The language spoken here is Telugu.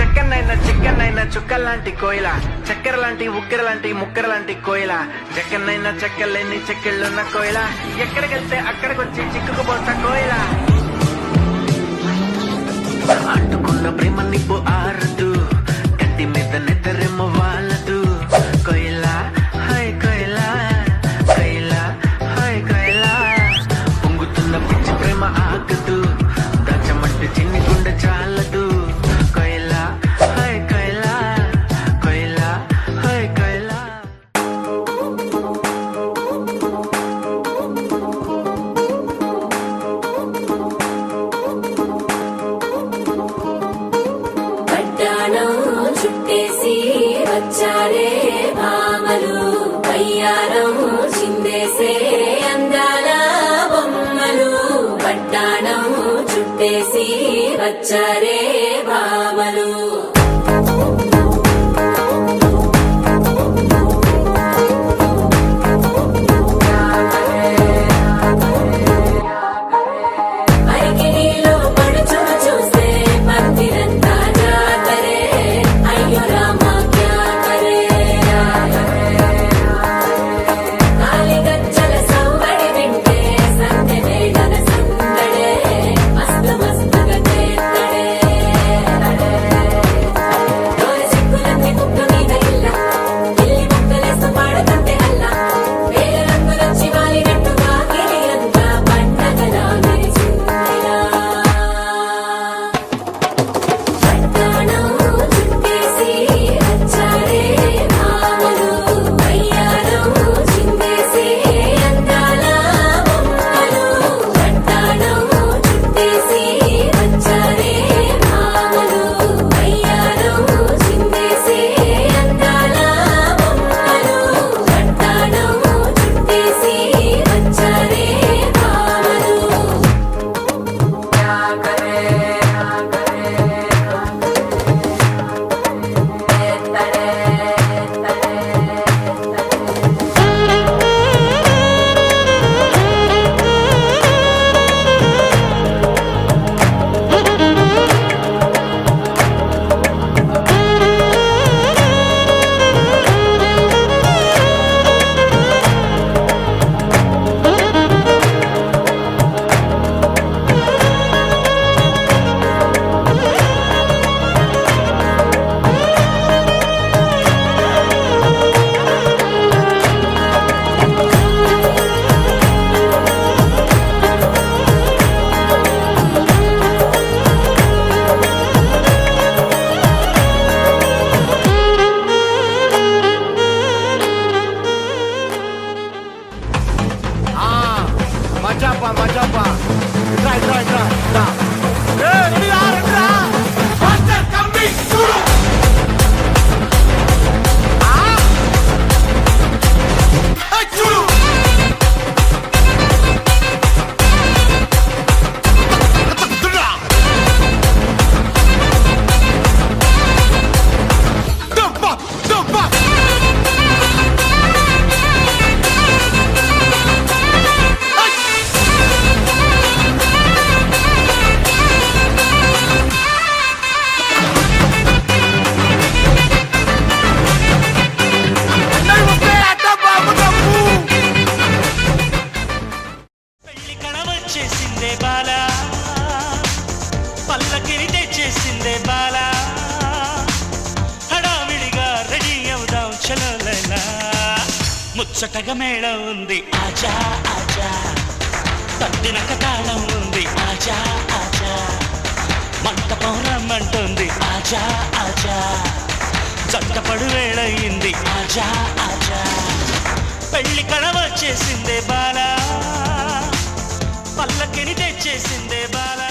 చిక్కనైనా చుక్కల్లాంటి కోయిల, చక్కెర లాంటి ఉక్కెర లాంటి ముక్కెర లాంటి కోయిల, చెక్కనైనా చెక్కలేని చెక్కిళ్ళున్న కోయిల, ఎక్కడికెళ్తే అక్కడికొచ్చి చిక్కుకుపోతా కోయిల. అంటుకున్న ప్రేమ నిప్పు ఆరదు, గట్టి మీద నిద్రెమ్మ వాళ్ళదు. కోయిల హై కోయిల, కోయిల హై కోయిల, పొంగుతున్న పిచ్చి ప్రేమ ఆగదు, దాచమంటే చిన్ని గుండె చాలదు. కోయిల హై కోయిల, కోయిల హై కోయిల. పట్టాణం చుట్టేసి వచ్చారే భామలు, వయ్యారం చిందేసే అందాల బొమ్మలు. పట్టాణం చుట్టేసి వచ్చారే భామలు. అరికిణీలో పడుచును చూస్తే మందిరంతా జాతరే, అయ్యో రామ క్యా కరే. కాలిగజ్జల సౌవడి వింటే సందె వేళన సందడే, మస్తు మస్తుగా చేత్తడే. డోలి సిక్కులన్నీ కుక్క మీద ఇల్ల, ఇల్లి ముక్కలేస్తూ పాడుతుంటే అల్లా, వేల రంగులొచ్చి వాలినట్టుగా గిలి అంతా పండగలా మెరిసిందిలా. పట్టాణం చుట్టేసి వచ్చారే భామలు, వయ్యారం చిందేసే అందాల బొమ్మలు. పట్టాణం చుట్టేసి వచ్చారే భామలు, వయ్యారం చిందేసే అందాల బొమ్మలు. పట్టాణం చుట్టేసి వచ్చారే భామలు. మజాపా మజాపా, ఇట్రా ఇట్రా ఇట్రా దా. చేసిందే బాల, పల్లకిని తెచ్చేసిందే బాల, హడావిడిగా రెడీ అవుదాం చలో లైలా. ముచ్చటగా మేళం ఉంది ఆజా ఆజా, తద్దినక తాళం ఉంది ఆజా ఆజా, మంటపం రమ్మంటుంది ఆజా ఆజా, జంటపడు వేళయింది ఆజా ఆజా. పెళ్లి కళ వచ్చేసిందే బాల, పల్లకిని తెచ్చేసిందే బాల.